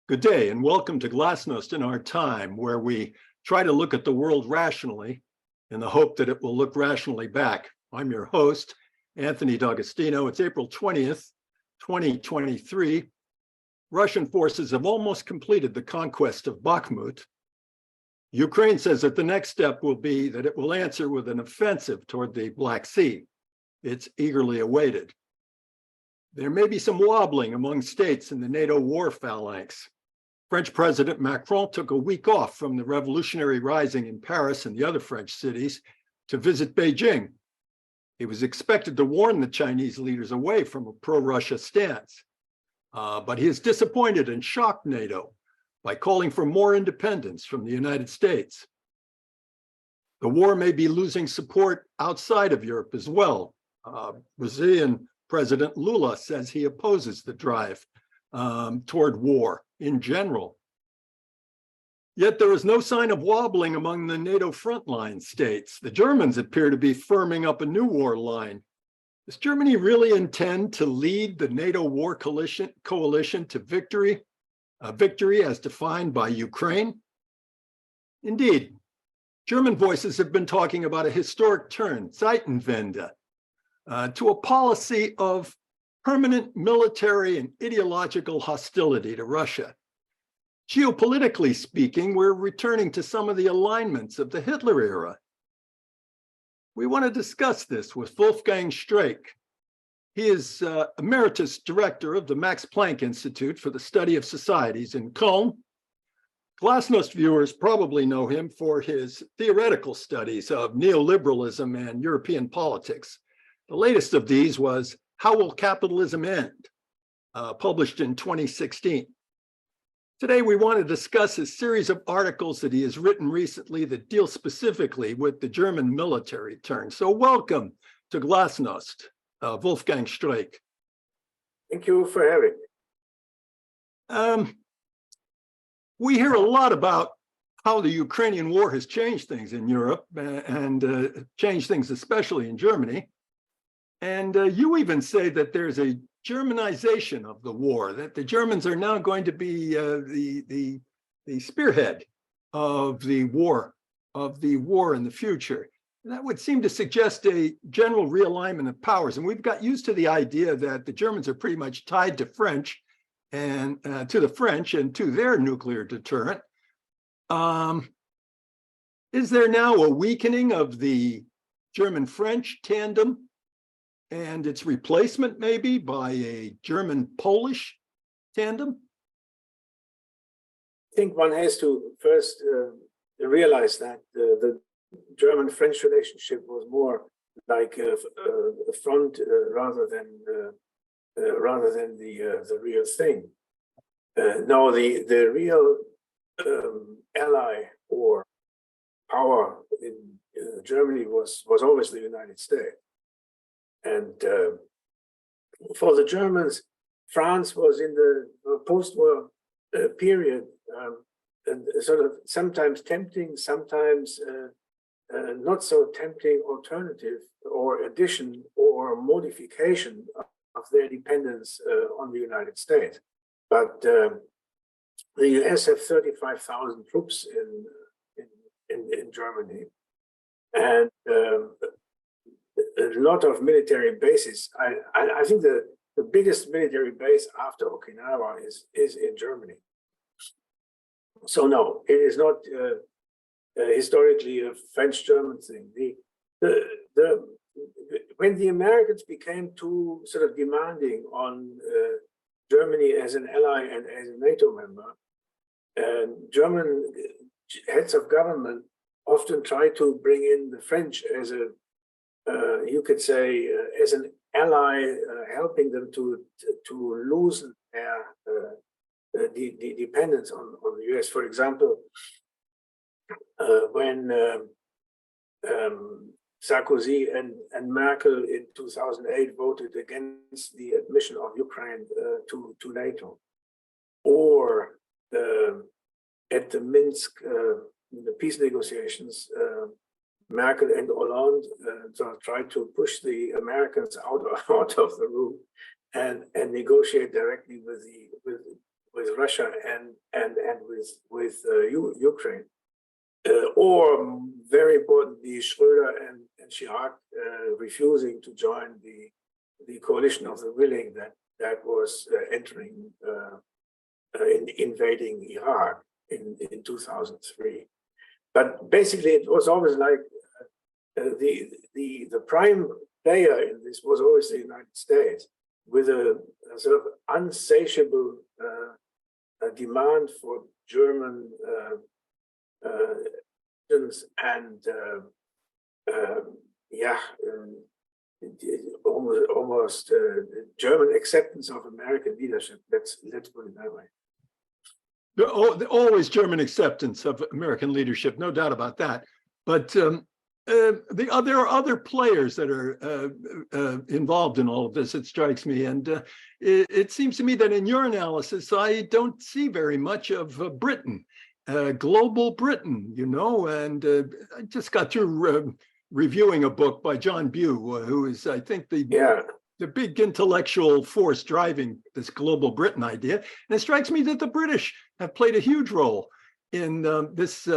Good day and welcome to Glasnost in our time, where we try to look at the world rationally in the hope that it will look rationally back. I'm your host, Anthony D'Agostino. It's April 20th, 2023. Russian forces have almost completed the conquest of Bakhmut. Ukraine says that the next step will be that it will answer with an offensive toward the Black Sea. It's eagerly awaited. There may be some wobbling among states in the NATO war phalanx. French President Macron took a week off from the revolutionary rising in Paris and the other French cities to visit Beijing. He was expected to warn the Chinese leaders away from a pro-Russia stance, but he is disappointed and shocked NATO by calling for more independence from the United States. The war may be losing support outside of Europe as well. Brazilian President Lula says he opposes the drive toward war in general. Yet there is no sign of wobbling among the NATO frontline states. The Germans appear to be firming up a new war line. Does Germany really intend to lead the NATO war coalition to victory, victory as defined by Ukraine? Indeed, German voices have been talking about a historic turn, Zeitenwende, to a policy of permanent military and ideological hostility to Russia. Geopolitically speaking, we're returning to some of the alignments of the Hitler era. We want to discuss this with Wolfgang Streeck. He is Emeritus Director of the Max Planck Institute for the Study of Societies in Köln. Glasnost viewers probably know him for his theoretical studies of neoliberalism and European politics. The latest of these was How Will Capitalism End? Published in 2016. Today, we want to discuss a series of articles that he has written recently that deal specifically with the German military turn. So welcome to Glasnost, Wolfgang Streeck. Thank you for having me. We hear a lot about how the Ukrainian war has changed things in Europe and changed things especially in Germany. And you even say that there's a Germanization of the war, that the Germans are now going to be the spearhead of the war in the future. And that would seem to suggest a general realignment of powers. And we've got used to the idea that the Germans are pretty much tied to French and to the French and to their nuclear deterrent. Is there now a weakening of the German-French tandem and its replacement maybe by a German-Polish tandem? I think one has to first realize that the German-French relationship was more like a front rather than the real thing. No, the real ally or power in Germany was always the United States. And for the Germans, France was in the post-war period, and sort of sometimes tempting, sometimes not so tempting alternative or addition or modification of their dependence on the United States. But the US have 35,000 troops in Germany, and a lot of military bases. I think the biggest military base after Okinawa is in Germany. So no, it is not historically a French-German thing. When the Americans became too sort of demanding on Germany as an ally and as a NATO member, German heads of government often try to bring in the French as a you could say, as an ally, helping them to loosen their dependence on the US. For example, when Sarkozy and Merkel in 2008 voted against the admission of Ukraine to NATO, or at the Minsk the peace negotiations, Merkel and Hollande tried to push the Americans out of the room and negotiate directly with Russia and with Ukraine, or very importantly, Schröder and Chirac refusing to join the coalition of the willing that was entering invading Iraq in 2003. But basically, it was always like the prime player in this was always the United States, with a sort of unsatiable demand for German and almost German acceptance of American leadership. Let's put it that way. Always German acceptance of American leadership, no doubt about that. But there are other players that are involved in all of this, it strikes me. And it seems to me that in your analysis, I don't see very much of Britain, global Britain, you know. And I just got through reviewing a book by John Bew, who is, I think, the big intellectual force driving this global Britain idea. And it strikes me that the British have played a huge role in this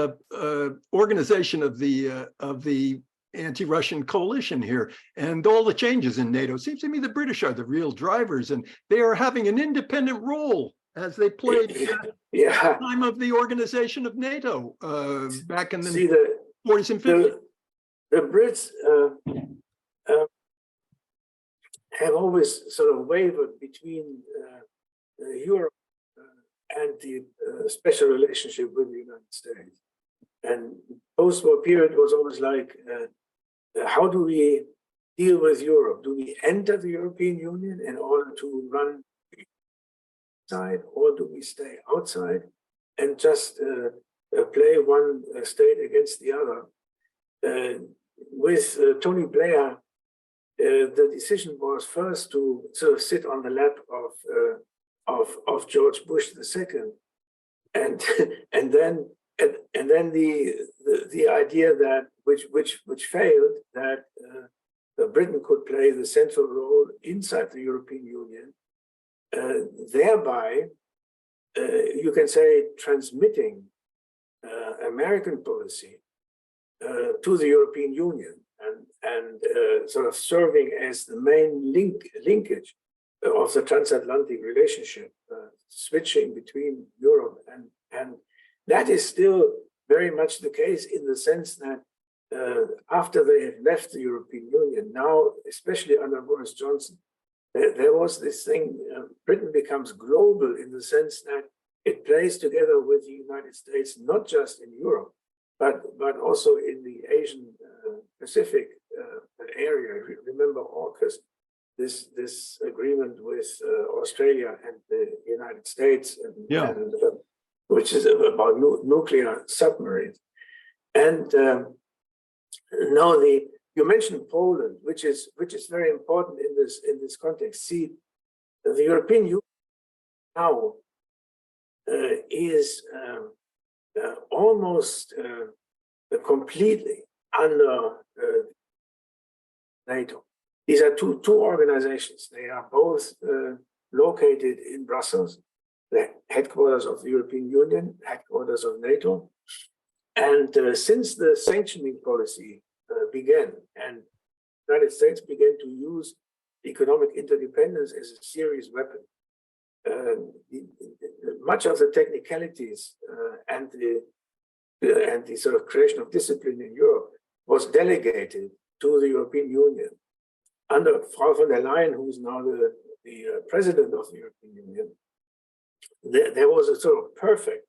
organization of the anti-Russian coalition here, and all the changes in NATO. It seems to me the British are the real drivers, and they are having an independent role as they played at the time of the organization of NATO back in the 40s and 50s. The Brits have always sort of wavered between Europe and the special relationship with the United States. And post-war period was always like, how do we deal with Europe? Do we enter the European Union in order to run inside, or do we stay outside and just play one state against the other? With Tony Blair, the decision was first to sort of sit on the lap of George Bush II, and then the idea that which failed, that Britain could play the central role inside the European Union, thereby you can say transmitting American policy to the European Union, and sort of serving as the main linkage of the transatlantic relationship, switching between Europe and that is still very much the case, in the sense that after they have left the European Union, now, especially under Boris Johnson, there was this thing, Britain becomes global in the sense that it plays together with the United States, not just in Europe, but also in the Asian Pacific area. Remember AUKUS, this agreement with Australia and the United States, and which is about nuclear submarines. And now you mentioned Poland, which is very important in this context. See, the European Union now is almost completely under NATO. These are two organizations. They are both located in Brussels, the headquarters of the European Union, headquarters of NATO. And since the sanctioning policy began, and the United States began to use economic interdependence as a serious weapon, much of the technicalities and the sort of creation of discipline in Europe was delegated to the European Union. Under Frau von der Leyen, who is now the president of the European Union, there was a sort of perfect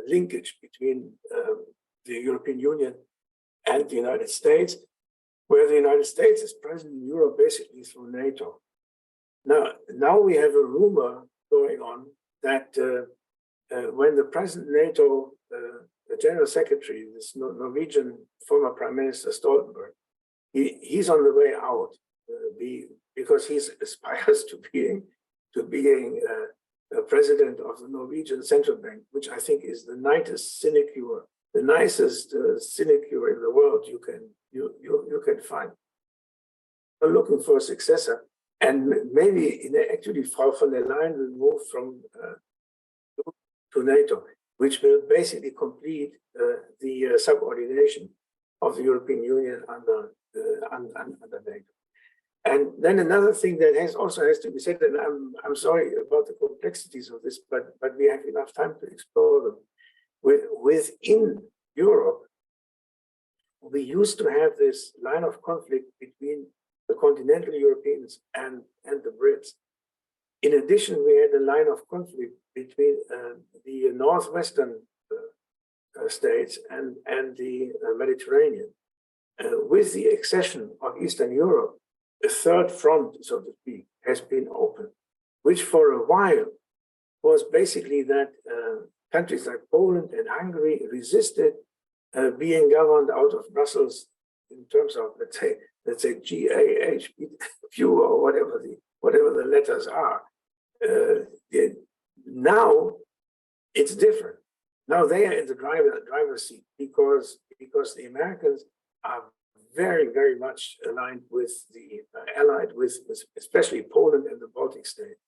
linkage between the European Union and the United States, where the United States is present in Europe basically through NATO. Now we have a rumor going on that when the present NATO the General Secretary, this Norwegian former Prime Minister Stoltenberg, he's on the way out because he aspires to being president of the Norwegian Central Bank, which I think is the nicest sinecure in the world you can find. I'm looking for a successor. And maybe actually Frau von der Leyen will move from to NATO, which will basically complete the subordination of the European Union under NATO. And then another thing that also has to be said, and I'm sorry about the complexities of this, but we have enough time to explore them. Within Europe, we used to have this line of conflict between the continental Europeans and the Brits. In addition, we had a line of conflict between the northwestern states and the Mediterranean. With the accession of Eastern Europe, a third front, so to speak, has been opened, which for a while was basically that countries like Poland and Hungary resisted being governed out of Brussels in terms of, let's say GAHQ or whatever the letters are. Now it's different. Now they are in the driver's seat because the Americans are very, very much aligned with the allied with especially Poland and the Baltic states.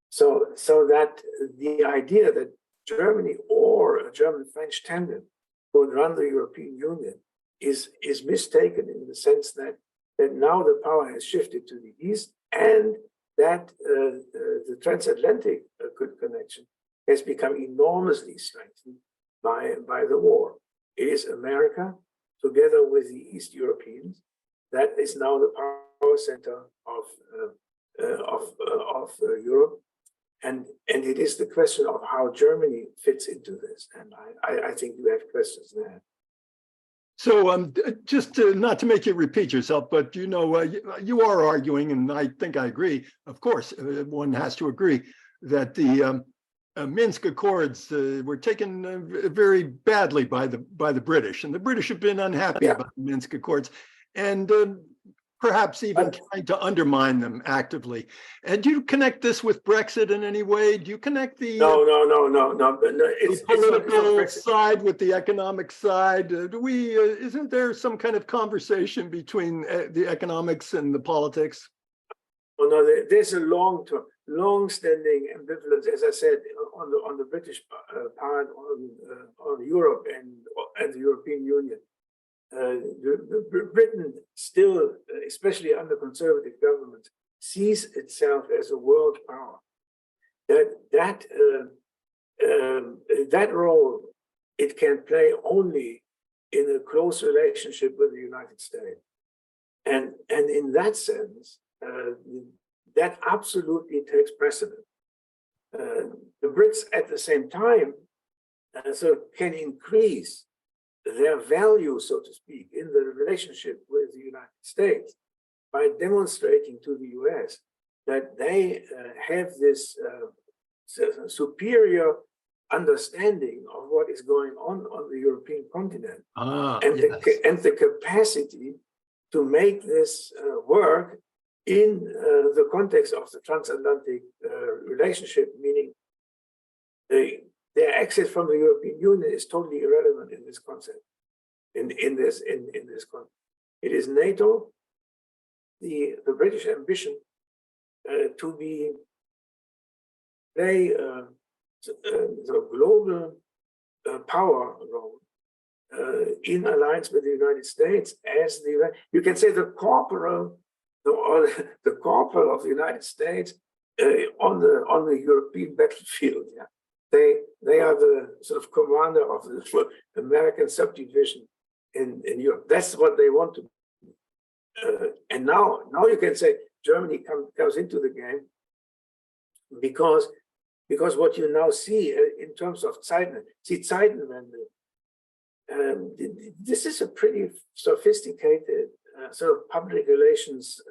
So that the idea that Germany or a German-French tandem would run the European Union is mistaken in the sense that now the power has shifted to the east and that the transatlantic connection has become enormously strengthened by the war. It is America, together with the East Europeans, that is now the power center of Europe, and it is the question of how Germany fits into this. And I think you have questions there. So just not to make you repeat yourself, but you know, you are arguing, and I think I agree, of course, one has to agree, that the Minsk Accords were taken very badly by the British, and the British have been unhappy about the Minsk Accords, and perhaps even trying to undermine them actively. And do you connect this with Brexit in any way? Do you connect the no. It's political side with the economic side? Isn't there some kind of conversation between the economics and the politics? Oh no, there's a long-standing ambivalence, as I said, on the British part, on Europe and the European Union. Britain still, especially under conservative governments, sees itself as a world power. That role it can play only in a close relationship with the United States, and in that sense, that absolutely takes precedent. The Brits, at the same time, can increase their value, so to speak, in the relationship with the United States by demonstrating to the US that they have this superior understanding of what is going on the European continent and the capacity to make this work in the context of the transatlantic relationship, meaning their exit from the European Union is totally irrelevant in this concept. In this context, it is NATO, the British ambition to play the global power role in alliance with the United States as you can say the corporal of the United States on the European battlefield. Yeah. They are the sort of commander of the American subdivision in Europe. That's what they want to do. And now you can say Germany comes into the game because what you now see in terms of Zeitenwende, this is a pretty sophisticated sort of public relations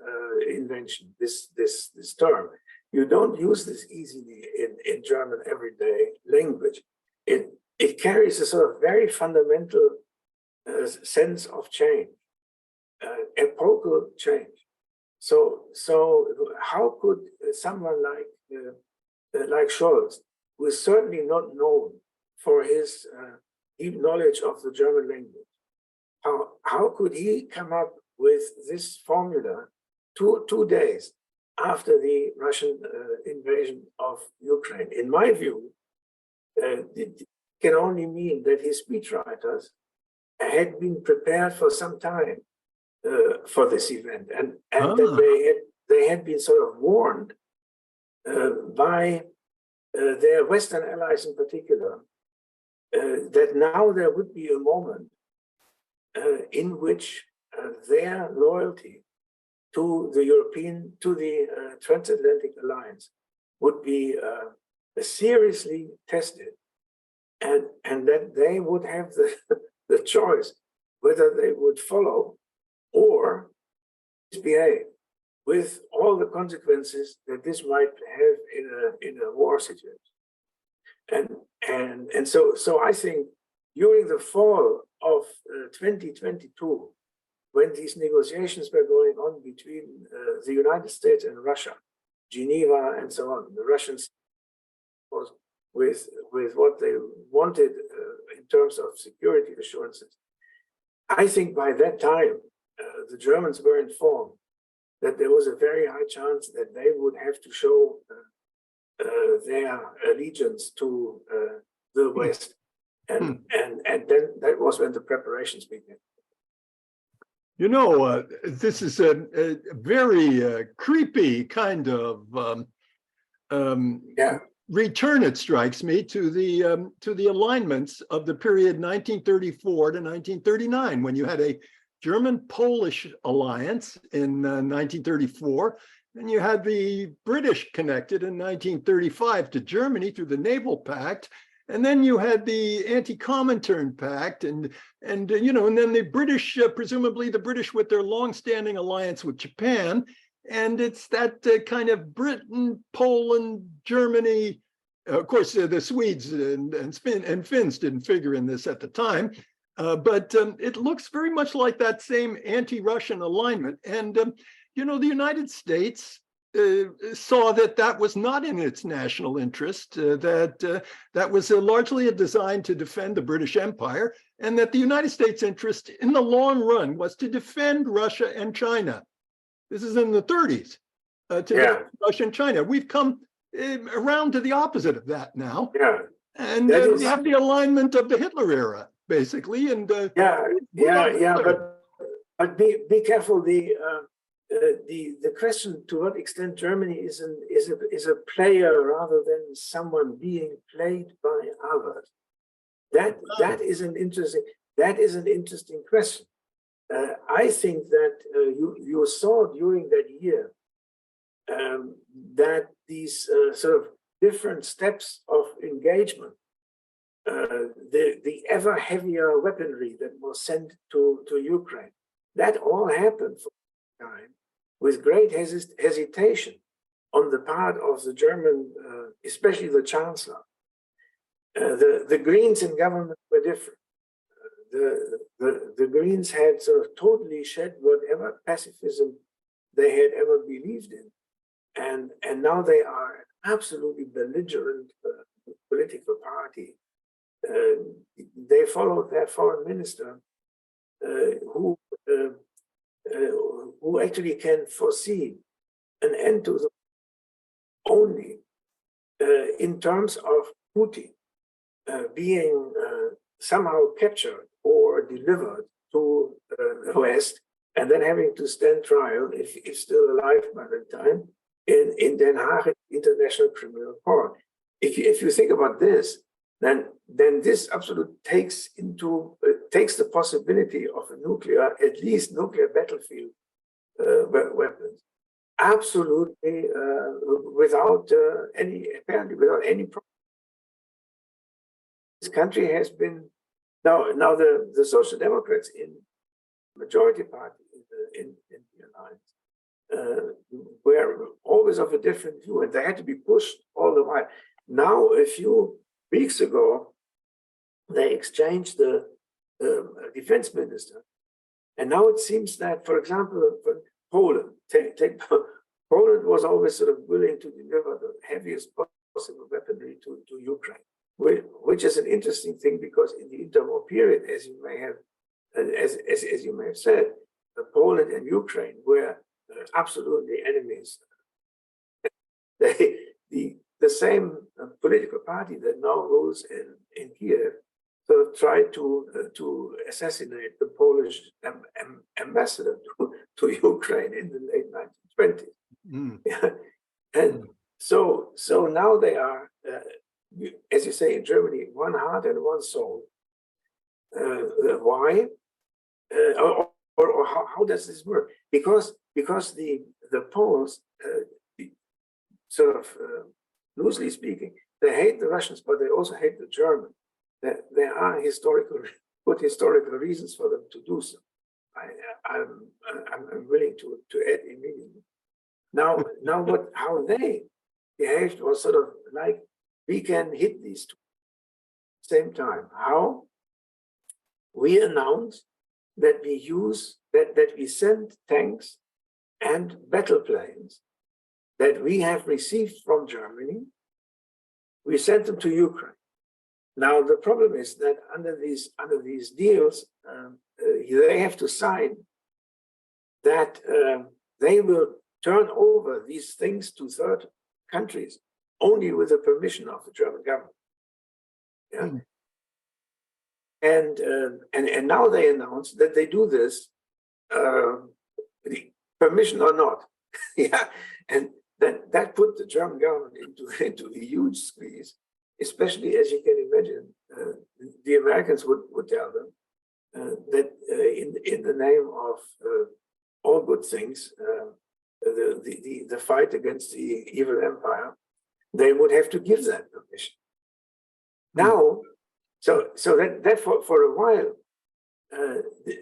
invention, this term. You don't use this easily in German everyday language. It carries a sort of very fundamental sense of change, epochal change. So how could someone like Scholz, who is certainly not known for his deep knowledge of the German language, how could he come up with this formula 2 days after the Russian invasion of Ukraine. In my view, it can only mean that his speechwriters had been prepared for some time for this event, and that they had been sort of warned by their Western allies in particular, that now there would be a moment in which their loyalty to the transatlantic alliance would be seriously tested, and that they would have the choice whether they would follow or misbehave, with all the consequences that this might have in a war situation. And so I think during the fall of 2022, when these negotiations were going on between the United States and Russia, Geneva and so on, the Russians was with what they wanted in terms of security assurances. I think by that time, the Germans were informed that there was a very high chance that they would have to show their allegiance to the West. And then that was when the preparations began. You know, this is a very creepy kind of return, it strikes me, to the alignments of the period 1934 to 1939, when you had a German-Polish alliance in 1934, and you had the British connected in 1935 to Germany through the Naval Pact, and then you had the Anti-Comintern Pact, and then the British, presumably the British with their long-standing alliance with Japan, and it's that kind of Britain, Poland, Germany. Of course, the Swedes and Finns didn't figure in this at the time, but it looks very much like that same anti-Russian alignment. And the United States saw that was not in its national interest, that was largely designed to defend the British Empire, and that the United States' interest in the long run was to defend Russia and China. This is in the 30s, defend Russia and China. We've come around to the opposite of that now. And we have the alignment of the Hitler era, basically. And but be careful. The question to what extent Germany is a player rather than someone being played by others. That is an interesting question. I think that you saw during that year that these sort of different steps of engagement, the ever heavier weaponry that was sent to Ukraine, that all happened for a time with great hesitation on the part of the German, especially the Chancellor. The Greens in government were different. The Greens had sort of totally shed whatever pacifism they had ever believed in. And now they are an absolutely belligerent political party. They followed their foreign minister, who actually can foresee an end to the only in terms of Putin being somehow captured or delivered to the West, and then having to stand trial, if still alive by the time, in Den Haag International Criminal Court. If you think about this, then this absolutely takes the possibility of a at least nuclear battlefield weapons, absolutely without any problem. This country has been now the Social Democrats in majority party in the alliance were always of a different view, and they had to be pushed all the while. Now, a few weeks ago, they exchanged the defense minister, and now it seems that, for example, Poland, Poland was always sort of willing to deliver the heaviest possible weaponry to Ukraine, which is an interesting thing, because in the interwar period, as you may have said, Poland and Ukraine were absolutely enemies the same political party that now rules in Kiev sort of tried to assassinate the Polish ambassador to Ukraine in the late 1920s. Yeah. And so now they are, as you say in Germany, one heart and one soul. Why? Or how does this work? Because the Poles, sort of loosely speaking, they hate the Russians, but they also hate the Germans. There are good historical reasons for them to do so. I'm willing to add immediately. Now how they behaved was sort of like, we can hit these two at the same time. How? We announced that we send tanks and battle planes that we have received from Germany. We sent them to Ukraine. Now the problem is that under these deals, they have to sign that they will turn over these things to third countries only with the permission of the German government. Yeah. And now they announce that they do this, permission or not. Yeah, and that put the German government into a huge squeeze, especially, as you can imagine, the Americans would tell them that in the name of all good things, the fight against the evil empire, they would have to give that permission. Now, so that for a while,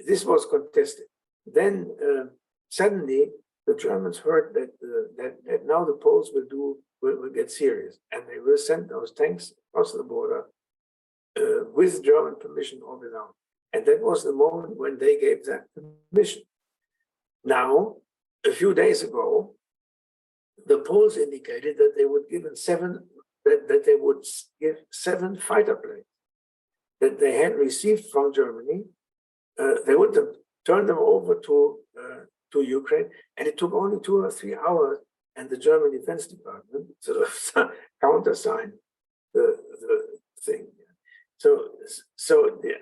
this was contested. Then suddenly the Germans heard that now the Poles will get serious, and they will send those tanks across the border with German permission or without. And that was the moment when they gave that permission. Now, a few days ago, the Poles indicated that they would give seven fighter planes that they had received from Germany. They would turn them over to Ukraine, and it took only 2 or 3 hours, and the German Defense Department sort of countersigned the thing. So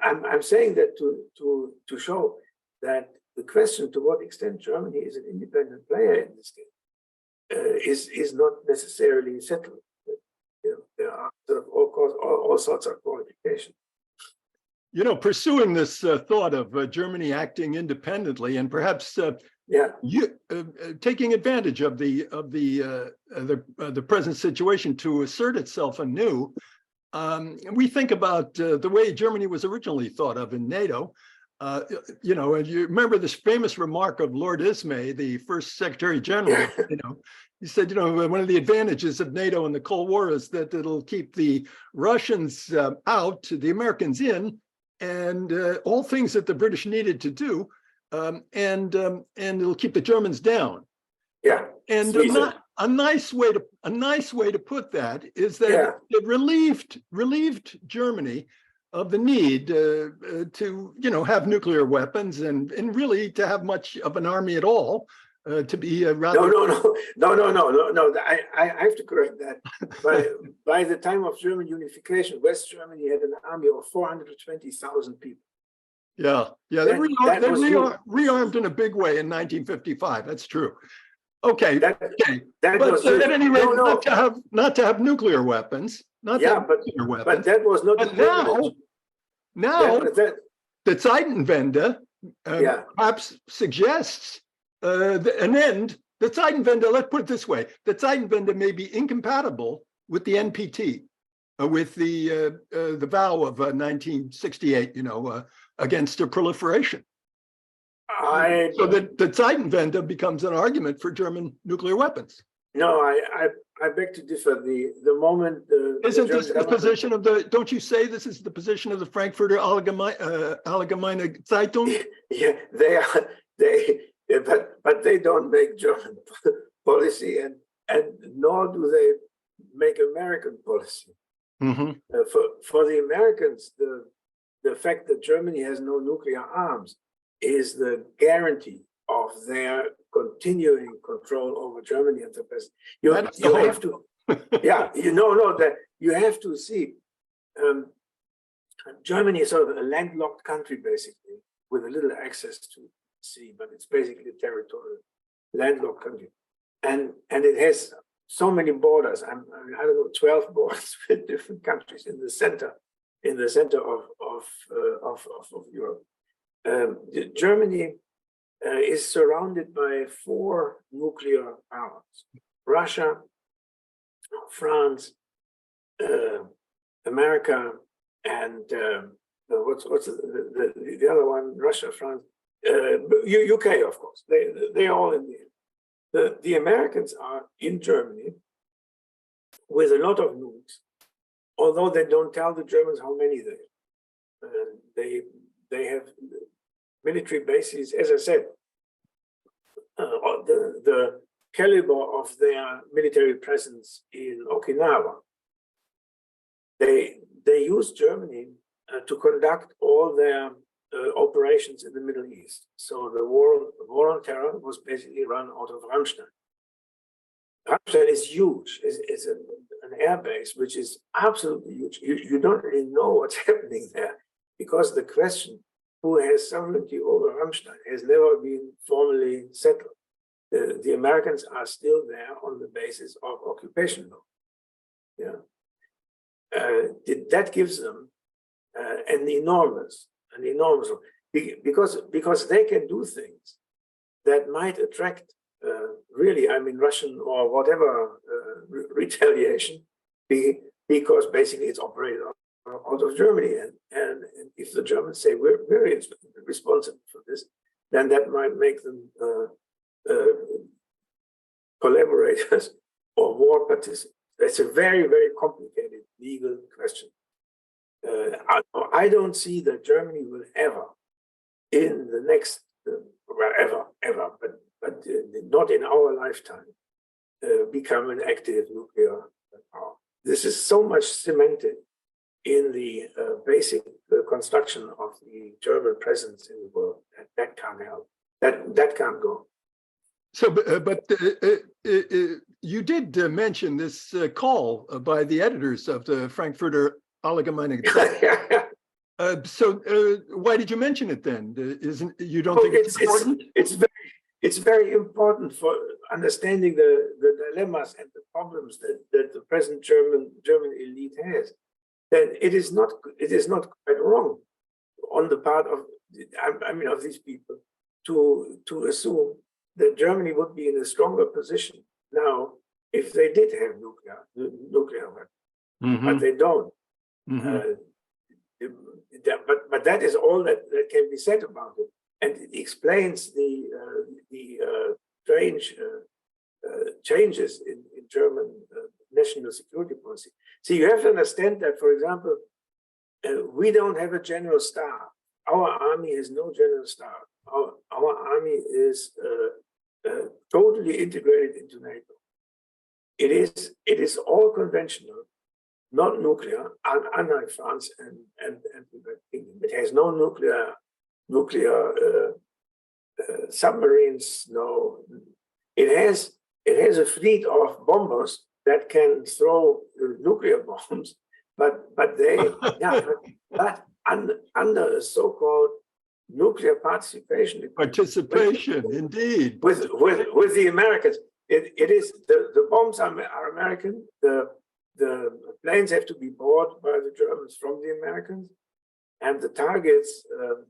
I'm saying that to show that the question to what extent Germany is an independent player in this game is not necessarily settled. There are sort of all sorts of qualifications. You know, pursuing this thought of Germany acting independently and perhaps taking advantage of the present situation to assert itself anew. We think about the way Germany was originally thought of in NATO. You know, and you remember this famous remark of Lord Ismay, the first Secretary General. You know, he said, you know, one of the advantages of NATO in the Cold War is that it'll keep the Russians out, the Americans in, and all things that the British needed to do, and it'll keep the Germans down. Yeah, and a nice way to put that is that it relieved Germany of the need to, you know, have nuclear weapons and really to have much of an army at all. To be rather no. I have to correct that. By the time of German unification, West Germany had an army of 420,000 people. Yeah, they rearmed in a big way in 1955. That's true. Okay, but at any rate, not to have nuclear weapons. But that was not. But now the Zeitenwende perhaps suggests an end. The Zeitenwende, let's put it this way, the Zeitenwende may be incompatible with the NPT, with the vow of 1968, you know, against a proliferation. So the Zeitenwende becomes an argument for German nuclear weapons. No, I beg to differ. The moment isn't this the position of the? Don't you say this is the position of the Frankfurter Allgemeine Zeitung? Yeah, they are. But they don't make German policy, and nor do they make American policy. Mm-hmm. For the Americans, the fact that Germany has no nuclear arms is the guarantee of their continuing control over Germany and the present. You have to, yeah, that you have to see. Germany is sort of a landlocked country, basically, with a little access to sea, but it's basically a territorial landlocked country, and it has so many borders. I don't know, 12 borders with different countries in the center of Europe. Germany is surrounded by 4 nuclear powers: Russia, France, America, and what's the other one? Russia, France, UK, of course. They're all in there. The Americans are in Germany with a lot of nukes, although they don't tell the Germans how many they have military bases. As I said, the caliber of their military presence in Okinawa, they use Germany to conduct all their operations in the Middle East. So the war on terror was basically run out of Ramstein. Ramstein is huge. It's an air base which is absolutely huge. You don't really know what's happening there, because the question who has sovereignty over Ramstein has never been formally settled. The Americans are still there on the basis of occupation law. Yeah. That gives them an enormous because they can do things that might attract really, I mean, Russian or whatever retaliation, because basically it's operated out of Germany, and if the Germans say we're very responsible for this, then that might make them collaborators or war participants. It's a very, very complicated legal question. I don't see that Germany will ever, in the next, ever, but not in our lifetime, become an active nuclear power. This is so much cemented in the basic construction of the German presence in the world that can't help. That can't go. So, but you did mention this call by the editors of the Frankfurter Allgemeine Zeitung. So, why did you mention it then? You don't think it's important? It's very important for understanding the dilemmas and the problems that the present German elite has. That it is not quite wrong on the part of of these people to assume that Germany would be in a stronger position now if they did have nuclear weapons, but they don't. But that is all that can be said about it, and it explains the strange changes in German national security policy. So you have to understand that, for example, we don't have a general staff. Our army has no general staff. Our army is totally integrated into NATO. It is all conventional, not nuclear, unlike France and England. It has no nuclear submarines. No, it has a fleet of bombers that can throw nuclear bombs, but under a so-called nuclear participation. Indeed. With the Americans, it is the bombs are American. The planes have to be bought by the Germans from the Americans, and the targets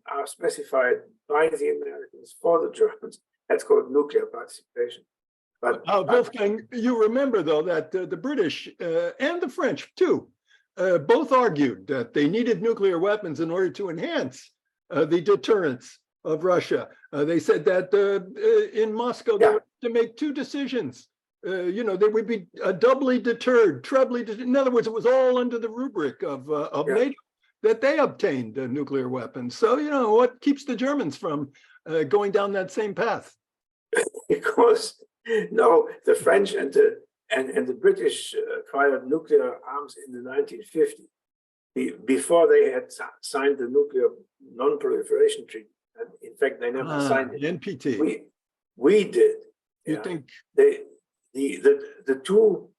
are specified by the Americans for the Germans. That's called nuclear participation. But Wolfgang, you remember though that the British and the French too both argued that they needed nuclear weapons in order to enhance the deterrence of Russia. They said that in Moscow they would have to make 2 decisions. They would be doubly deterred, trebly deterred. In other words, it was all under the rubric of NATO that they obtained nuclear weapons. So, what keeps the Germans from going down that same path? Because the French and the British acquired nuclear arms in the 1950s, before they had signed the nuclear non-proliferation treaty. And in fact, they never signed it. NPT. We did. You Yeah. think? The two,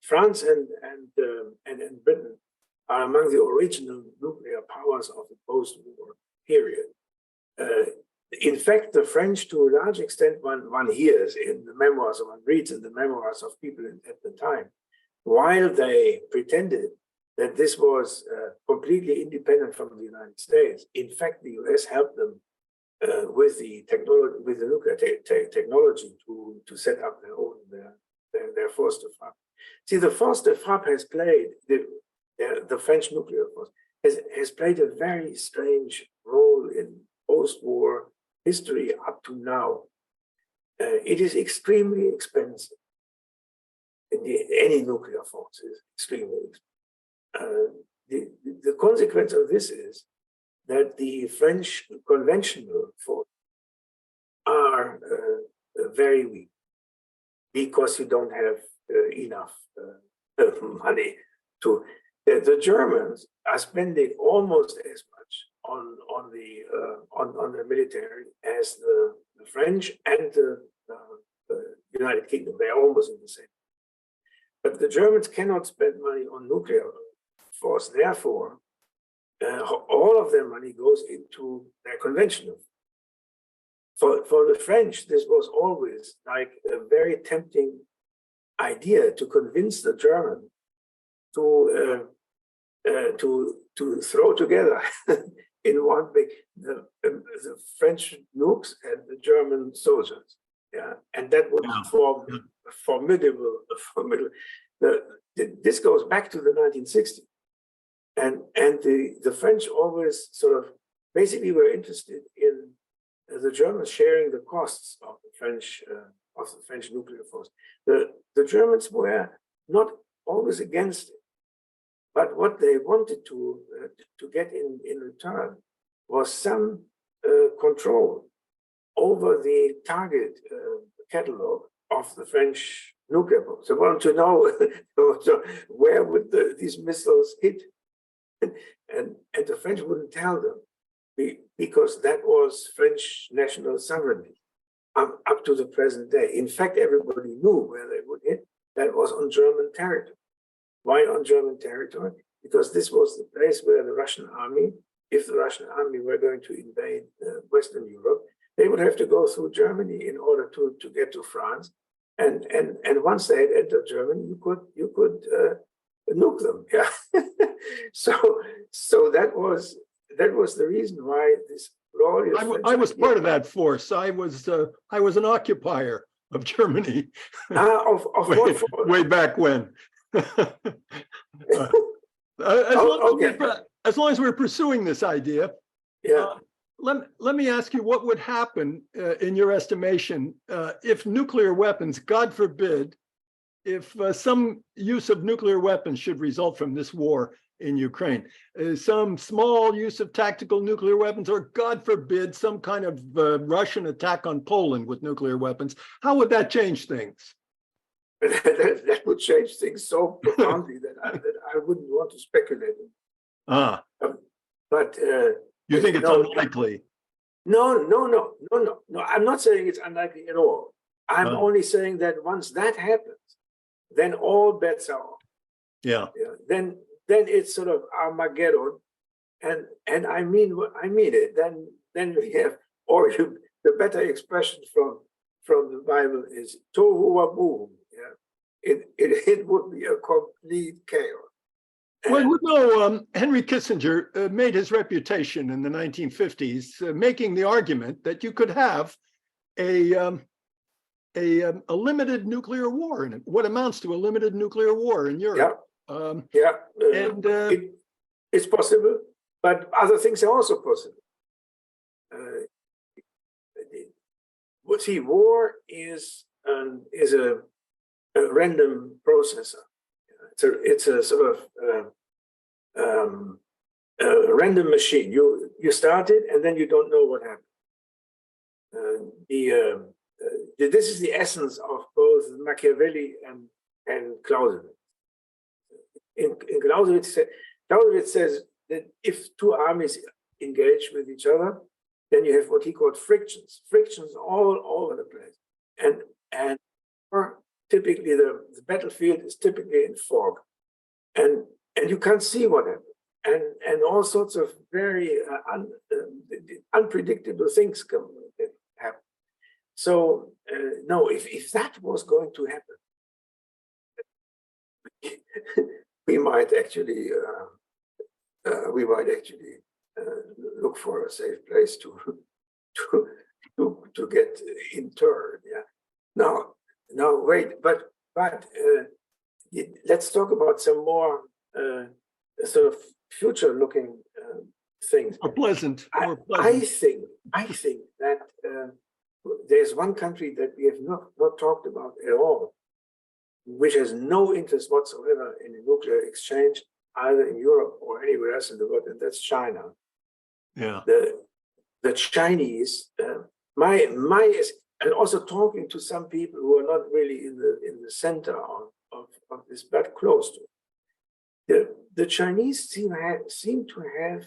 France and Britain are among the original nuclear powers of the post-war period. In fact, the French, to a large extent, one hears in the memoirs, or one reads in the memoirs of people at the time, while they pretended that this was completely independent from the United States, in fact, the US helped them with the technology, with the nuclear technology to set up their force de frappe. See, the force de frappe has played the French nuclear force has played a very strange role in post-war history up to now. It is extremely expensive. Any nuclear force is extremely expensive. The consequence of this is that the French conventional forces are very weak because you don't have enough money to. The Germans are spending almost as much on the military as the French and the United Kingdom. They are almost in the same. But the Germans cannot spend money on nuclear force. Therefore, all of their money goes into their conventional. For the French, this was always like a very tempting idea to convince the German to throw together in one big the French nukes and the German soldiers, yeah, and that would form a formidable. This goes back to the 1960s, and the French always sort of basically were interested in the Germans sharing the costs of the French nuclear force. The Germans were not always against it. But what they wanted to get in return was some control over the target catalog of the French nuclear force. They wanted to know where would these missiles hit, and the French wouldn't tell them because that was French national sovereignty up to the present day. In fact, everybody knew where they would hit. That was on German territory. Why on German territory? Because this was the place where the Russian army, if the Russian army were going to invade Western Europe, they would have to go through Germany in order to get to France. And once they had entered Germany, you could nuke them. Yeah. so that was the reason why this glorious. I was part of that force. I was an occupier of Germany. Way back when. As long as we're pursuing this idea, yeah. Let me ask you, what would happen in your estimation if nuclear weapons, God forbid, if some use of nuclear weapons should result from this war in Ukraine, some small use of tactical nuclear weapons, or God forbid, some kind of Russian attack on Poland with nuclear weapons, how would that change things? That would change things so profoundly that I wouldn't want to speculate. But you think it's unlikely? No. I'm not saying it's unlikely at all. I'm only saying that once that happens, then all bets are off. Yeah. Then it's sort of Armageddon, and I mean it. Then we have, or the better expression from the Bible is tohu wabohu. Yeah, it would be a complete chaos. Well, you know, Henry Kissinger made his reputation in the 1950s making the argument that you could have a limited nuclear war in it, what amounts to a limited nuclear war in Europe. It's possible, but other things are also possible. See, war is a random processor. It's a sort of a random machine. You start it and then you don't know what happened. This is the essence of both Machiavelli and Clausewitz. In Clausewitz says that if two armies engage with each other, Then you have what he called frictions all over the place. And typically the battlefield is typically in fog. And you can't see what happens. And all sorts of very unpredictable things can happen. So no, if that was going to happen, we might actually look for a safe place to get interred. Yeah. Now wait, but let's talk about some more sort of future-looking things. More pleasant. I think that there's one country that we have not talked about at all, which has no interest whatsoever in a nuclear exchange, either in Europe or anywhere else in the world, and that's China. Yeah. The Chinese, and also talking to some people who are not really in the center of this, but close to it. The Chinese seem to have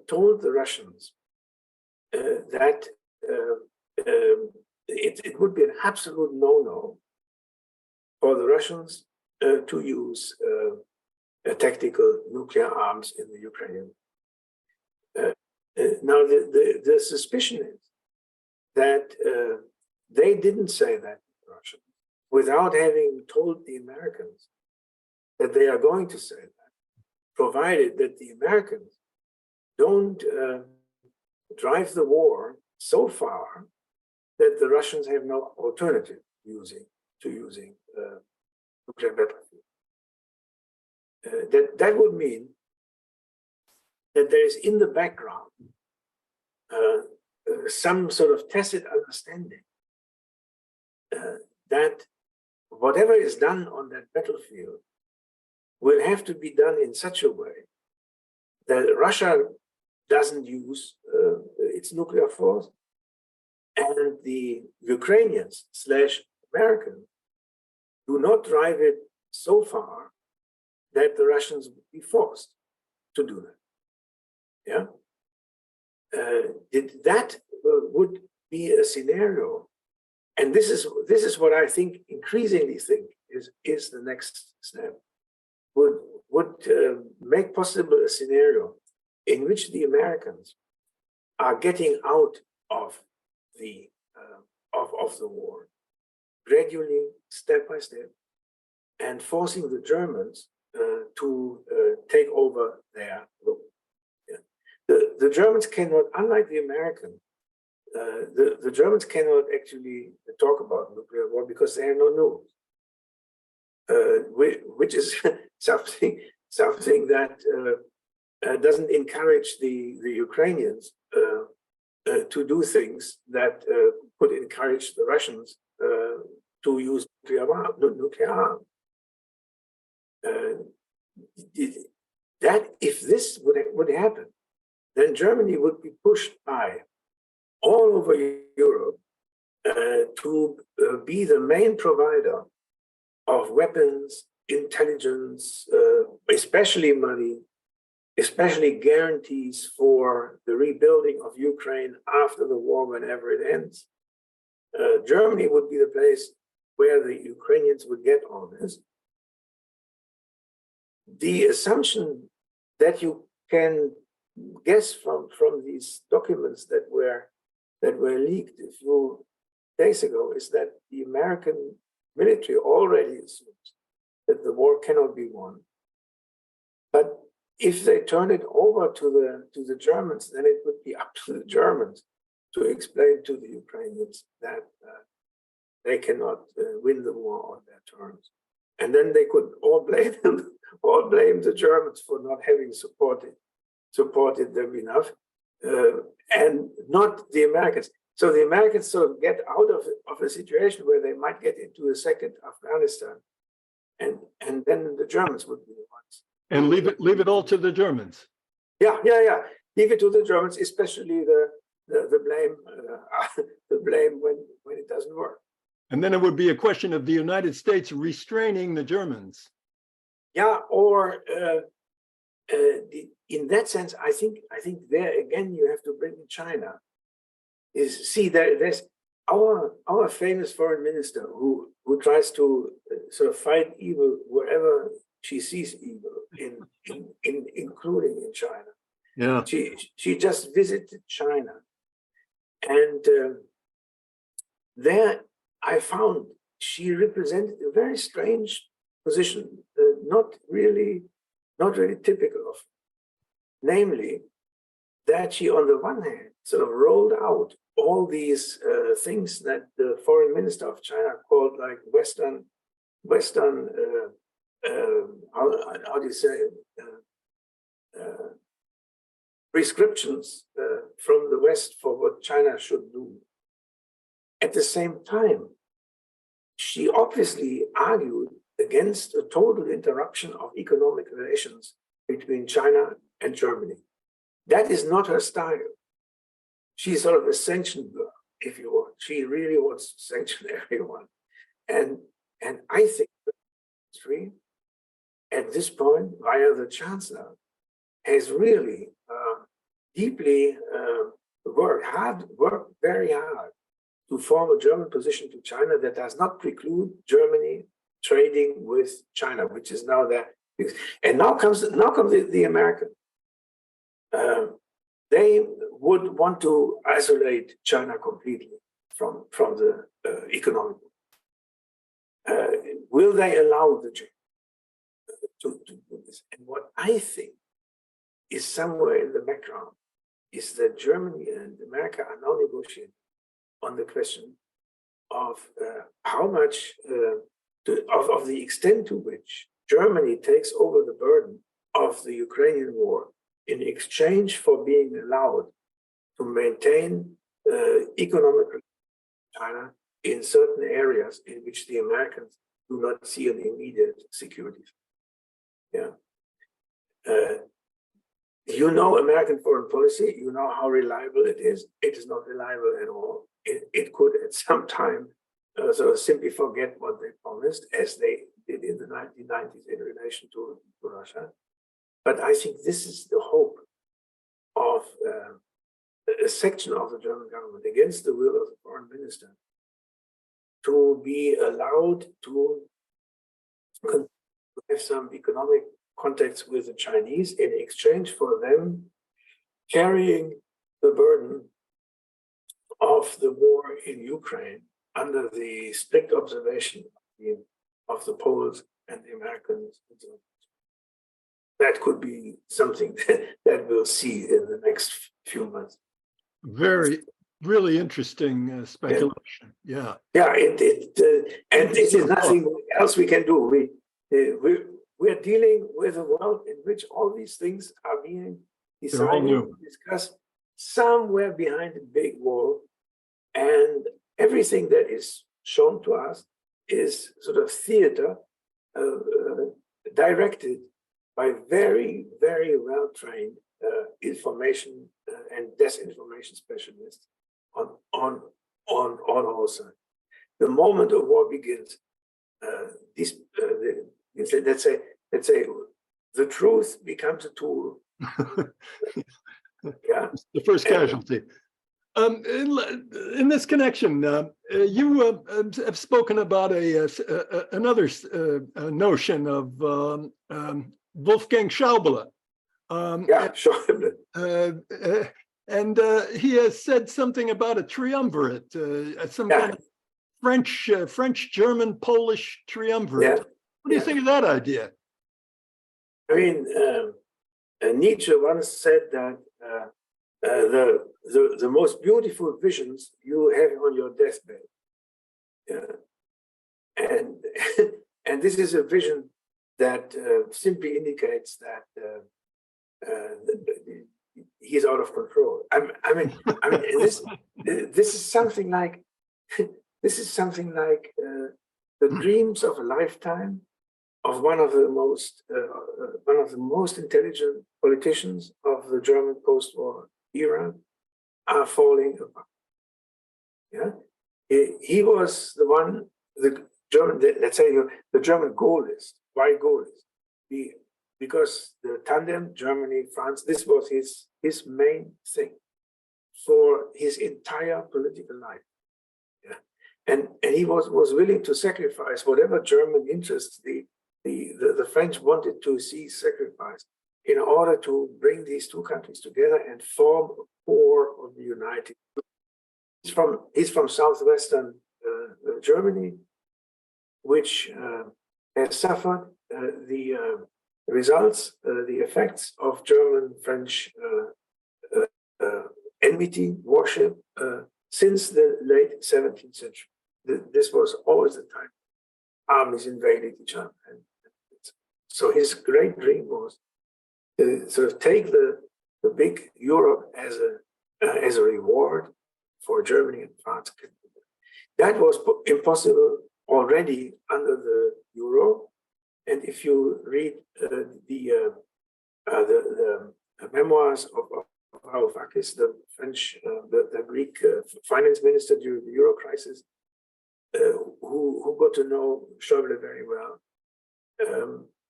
told the Russians that it would be an absolute no-no for the Russians to use tactical nuclear arms in the Ukraine. Now, the suspicion is that they didn't say that to the Russians without having told the Americans that they are going to say that, provided that the Americans don't drive the war so far that the Russians have no alternative to using nuclear battlefield. That would mean that there is in the background some sort of tacit understanding that whatever is done on that battlefield will have to be done in such a way that Russia doesn't use its nuclear force, and the Ukrainians / Americans do not drive it so far that the Russians would be forced to do that. Yeah, that would be a scenario, and this is what I think increasingly think is the next step. Would make possible a scenario in which the Americans are getting out of the war gradually, step by step, and forcing the Germans to take over their role. Yeah. The Germans cannot, unlike the Americans, the Germans cannot actually talk about nuclear war because they have no news. Which is something that doesn't encourage the Ukrainians to do things that could encourage the Russians to use nuclear arms. That if this would happen, then Germany would be pushed by all over Europe to be the main provider of weapons, intelligence, especially money, especially guarantees for the rebuilding of Ukraine after the war, whenever it ends. Germany would be the place where the Ukrainians would get all this. The assumption that you can guess from these documents that were leaked a few days ago is that the American military already assumes that the war cannot be won. But if they turn it over to the Germans, then it would be up to the Germans to explain to the Ukrainians that they cannot win the war on their terms. And then they could all blame the Germans for not having supported them enough, and not the Americans. So the Americans sort of get out of a situation where they might get into a second Afghanistan, and then the Germans would be the ones. And leave it all to the Germans. Yeah. Leave it to the Germans, especially the blame when it doesn't work. And then it would be a question of the United States restraining the Germans. Yeah, or in that sense, I think there again you have to bring in China. There's our famous foreign minister who tries to sort of fight evil wherever she sees evil, including in China. Yeah. She just visited China, and there I found she represented a very strange position, not really typical of, namely that she, on the one hand, sort of rolled out all these things that the foreign minister of China called like Western how do you say prescriptions from the West for what China should do. At the same time, she obviously argued against a total interruption of economic relations between China and Germany. That is not her style. She's sort of a sanction girl, if you want. She really wants to sanction everyone. And I think history at this point, via the Chancellor, has really deeply worked very hard to form a German position to China that does not preclude Germany trading with China, which is now there. And now comes the American. They would want to isolate China completely from the economic. Will they allow the Germans to do this? And what I think is somewhere in the background is that Germany and America are now negotiating on the question of how much of the extent to which Germany takes over the burden of the Ukrainian war in exchange for being allowed to maintain economic China in certain areas in which the Americans do not see an immediate security. Yeah. You know American foreign policy, you know how reliable it is. It is not reliable at all. It could at some time sort of simply forget what they promised, as they did in the 1990s in relation to Russia. But I think this is the hope of a section of the German government, against the will of the foreign minister, to be allowed to have some economic contacts with the Chinese in exchange for them carrying the burden of the war in Ukraine under the strict observation of the Poles and the Americans. That could be something that we'll see in the next few months. Really interesting speculation. Yeah. Yeah, and this is nothing else we can do. We're dealing with a world in which all these things are being decided and discussed somewhere behind a big wall, and everything that is shown to us is sort of theater directed by very, very well-trained information and disinformation specialists on all sides. The moment a war begins, let's say the truth becomes a tool. Yeah, the first casualty. In this connection, you have spoken about another notion of Wolfgang Schäuble. Schäuble. And he has said something about a triumvirate, some kind of French, German, Polish triumvirate. What do you think of that idea? I mean, Nietzsche once said that the most beautiful visions you have on your deathbed. And this is a vision that simply indicates that he's out of control. I mean, this is something like the dreams of a lifetime of one of the most intelligent politicians of the German post-war era are falling apart. Yeah, he was the one, the German, let's say the German goalist. Why goalist? because the tandem, Germany, France, this was his main thing for his entire political life. Yeah. And he was willing to sacrifice whatever German interests the French wanted to see sacrificed in order to bring these two countries together and form a core of the United. He's from southwestern Germany, which has suffered the results, the effects of German-French enmity, warship, since the late 17th century. This was always the time armies invaded each other. And so his great dream was to sort of take the big Europe as a reward for Germany and France. That was impossible already under the euro. And if you read the memoirs of Varoufakis, the French, the Greek finance minister during the euro crisis, who got to know Schäuble very well.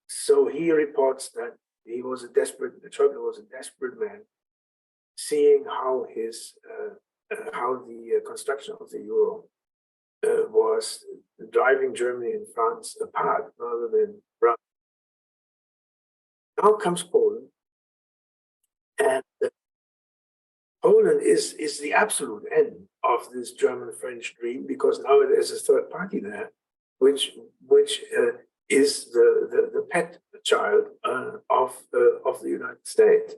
So he reports that Schäuble was a desperate man, seeing how the construction of the euro was driving Germany and France apart rather than run. Now comes Poland, and Poland is the absolute end of this German-French dream, because now there's a third party there, which is the pet child of the United States.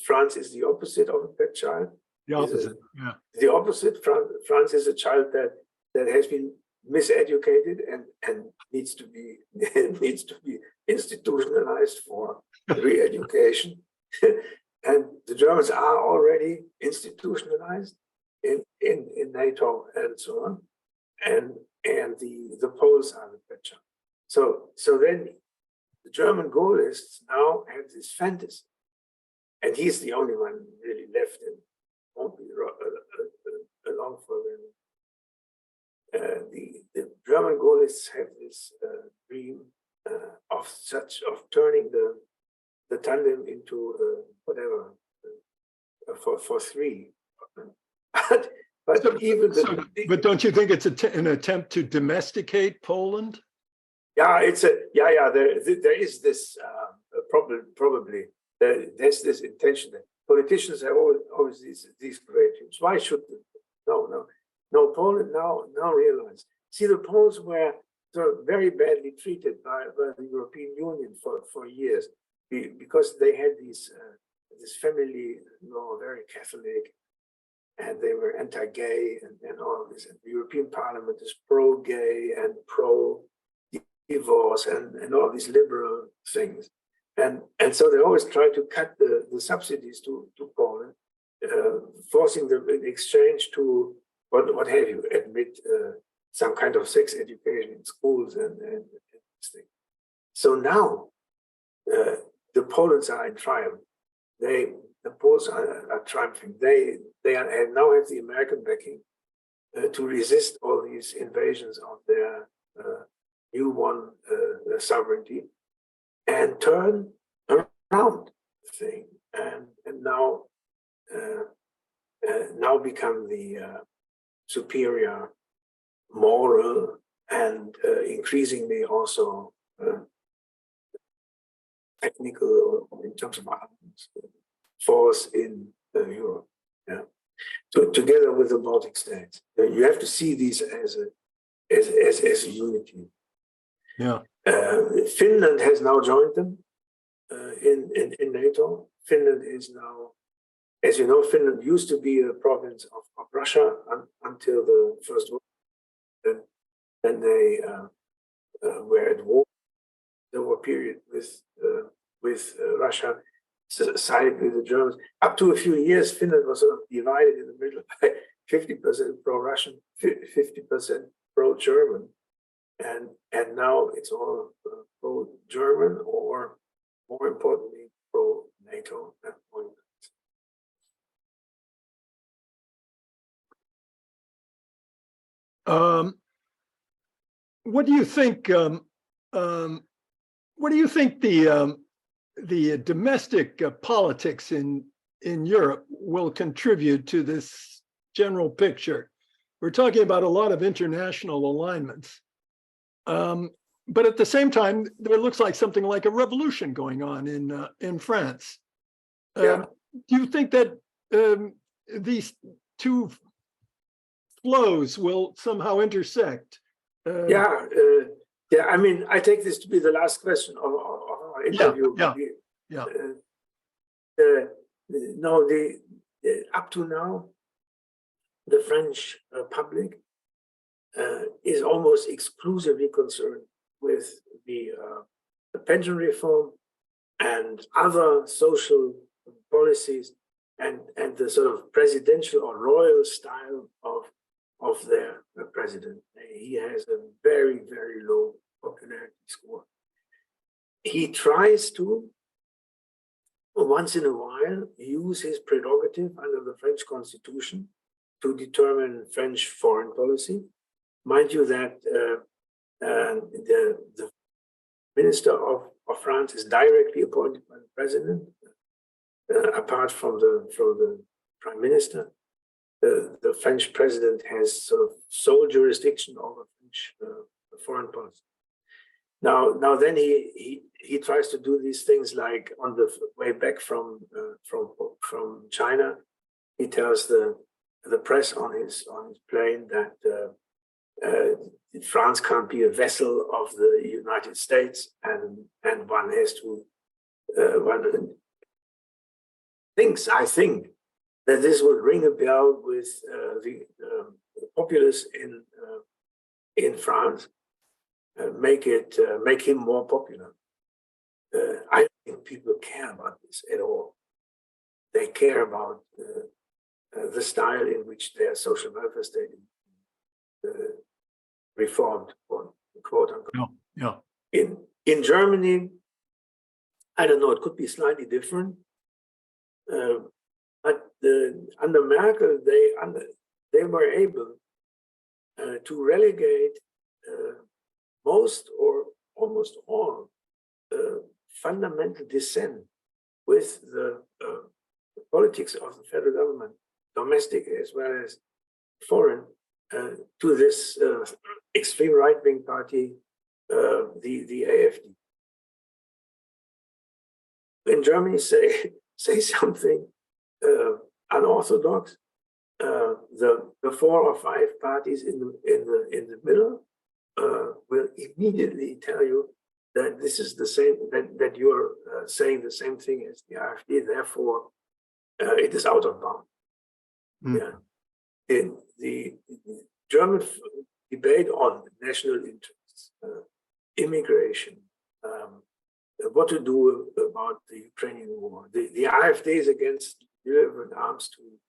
France is the opposite of a pet child. The opposite, yeah. The opposite. France is a child that has been miseducated and needs to be institutionalized for re-education. And the Germans are already institutionalized in NATO and so on, and the Poles are the pet child. So then the German Gaullists now have this fantasy, and he's the only one really left, and won't be along for them. The German Gaullists have this dream of turning the tandem into whatever for three. But don't you think it's an attempt to domesticate Poland? Yeah, there is this probably there's this intention that politicians have always these great dreams. Why should they? No. Poland now realize. See, the Poles were very badly treated by the European Union for years because they had this family law, very Catholic, and they were anti-gay and all of this. And the European Parliament is pro-gay and pro-divorce and all these liberal things. And so they always try to cut the subsidies to Poland, forcing them in exchange to what have you, admit some kind of sex education in schools and this thing. So now the Poles are in triumph. The Poles are triumphing. They now have the American backing to resist all these invasions of their new won sovereignty and turn around the thing and now become the superior moral and increasingly also technical in terms of arms force in Europe. Yeah, together with the Baltic states, you have to see these as a unity. Yeah. Finland has now joined them in NATO. Finland is now, as you know, Finland used to be a province of Russia until the First World War. Then they were at war. The war period with Russia, sided with the Germans. Up to a few years, Finland was sort of divided in the middle by 50% pro-Russian, 50% pro-German. And now it's all pro-German, or more importantly, pro-NATO at the point. What do you think what do you think the domestic politics in Europe will contribute to this general picture? We're talking about a lot of international alignments. But at the same time, there looks like something like a revolution going on in France. Yeah. Do you think that these two flows will somehow intersect? Yeah. I mean, I take this to be the last question of our interview. Yeah. No, up to now, the French public is almost exclusively concerned with the pension reform and other social policies and the sort of presidential or royal style of their president. He has a very, very low popularity score. He tries to, once in a while, use his prerogative under the French constitution to determine French foreign policy. Mind you that the minister of France is directly appointed by the president, apart from the prime minister. The French president has sort of sole jurisdiction over French foreign policy. Now then he tries to do these things like on the way back from China, he tells the press on his plane that France can't be a vessel of the United States, and one has to I think that this would ring a bell with the populace in France, make him more popular. I don't think people care about this at all. They care about the style in which their social welfare state reformed, quote unquote. Yeah. In Germany, I don't know, it could be slightly different. But under Merkel, they were able to relegate most or almost all fundamental dissent with the politics of the federal government, domestic as well as foreign, to this extreme right-wing party, the AfD. When Germany say something unorthodox, the 4 or 5 parties in the middle will immediately tell you that this is the same, that you're saying the same thing as the AfD, therefore it is out of bounds. Yeah. In the German debate on national interests, immigration, what to do about the Ukrainian war. The AfD is against delivering arms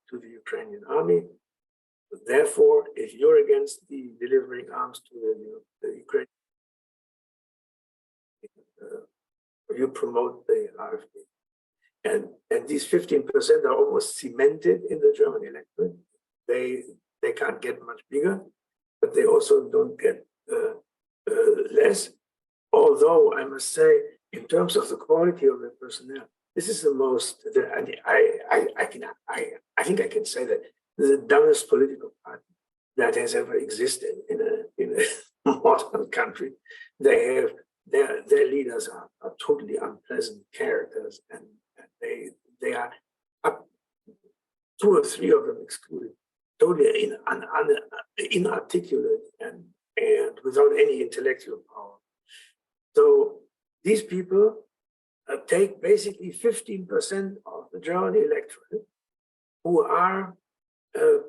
to the Ukrainian army. Therefore, if you're against the delivering arms to the Ukrainian, you promote the AfD. And these 15% are almost cemented in the German electorate. They can't get much bigger, but they also don't get less. Although I must say, in terms of the quality of the personnel, this is the most. I think I can say that the dumbest political party that has ever existed in a modern country. They have their leaders are totally unpleasant characters, and they are up 2 or 3 of them excluded, totally inarticulate and without any intellectual power. So these people take basically 15% of the German electorate who are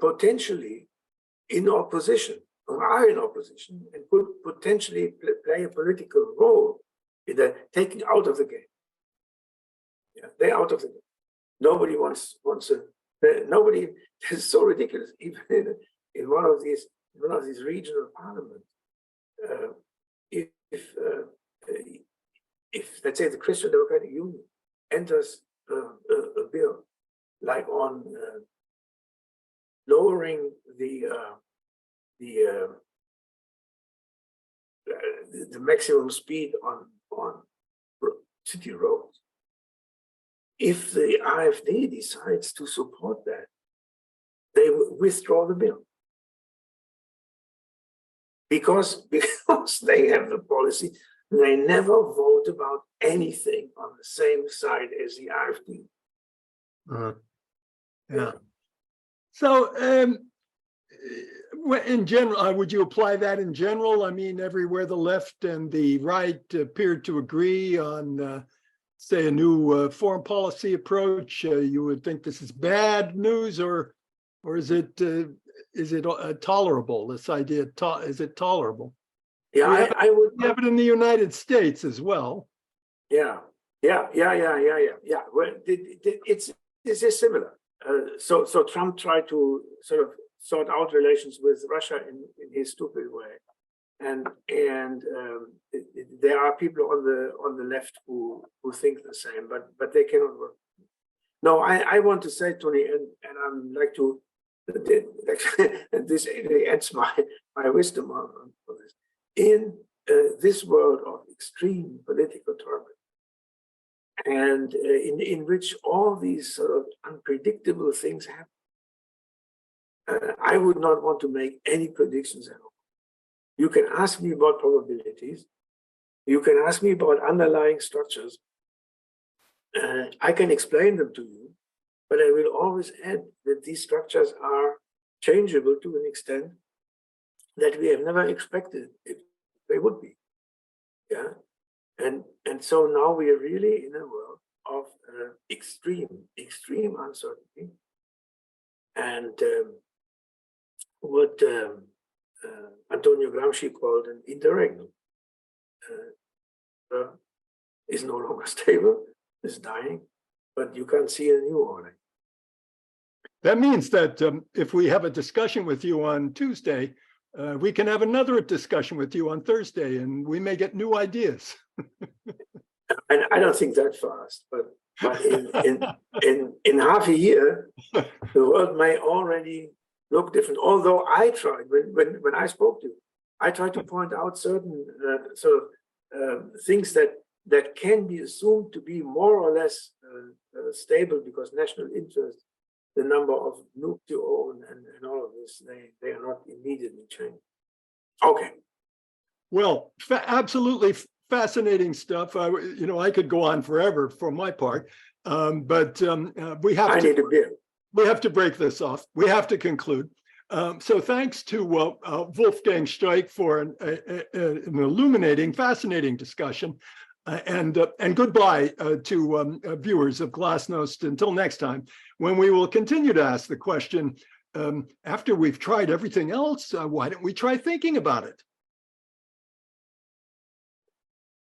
potentially in opposition, and could potentially play a political role in the taking out of the game. Yeah, they're out of the game. Nobody wants nobody. It's so ridiculous. Even in one of these regional parliaments, if let's say the Christian Democratic Union enters a bill like on lowering the maximum speed on city roads. If the AfD decides to support that, they will withdraw the bill. Because they have the policy, they never vote about anything on the same side as the AfD. Yeah. So, in general, would you apply that in general? I mean, everywhere the left and the right appeared to agree on, say, a new foreign policy approach, you would think this is bad news, or is it tolerable? This idea, is it tolerable? Yeah, I would have it in the United States as well. Yeah. Well, it's similar. So Trump tried to sort of sort out relations with Russia in his stupid way, and there are people on the left who think the same, but they cannot work. No, I want to say, Tony, and I'm like to, and this ends my wisdom on this. In this world of extreme political turmoil, and in which all these sort of unpredictable things happen, I would not want to make any predictions at all. You can ask me about probabilities. You can ask me about underlying structures. I can explain them to you, but I will always add that these structures are changeable to an extent that we have never expected they would be. Yeah. And so now we are really in a world of extreme uncertainty. And what Antonio Gramsci called an interregnum is no longer stable, is dying, but you can't see a new order. That means that if we have a discussion with you on Tuesday, we can have another discussion with you on Thursday, and we may get new ideas. And I don't think that fast, but in half a year, the world may already look different. Although I tried, when I spoke to you, I tried to point out certain sort of things that can be assumed to be more or less stable because national interest, the number of nukes you own and all of this, they are not immediately changing. Okay. Well, absolutely fascinating stuff. I could go on forever for my part, but we have I need a beer. We have to break this off. We have to conclude. So thanks to Wolfgang Streeck for an illuminating, fascinating discussion. And goodbye to viewers of Glasnost until next time, when we will continue to ask the question, after we've tried everything else, why don't we try thinking about it?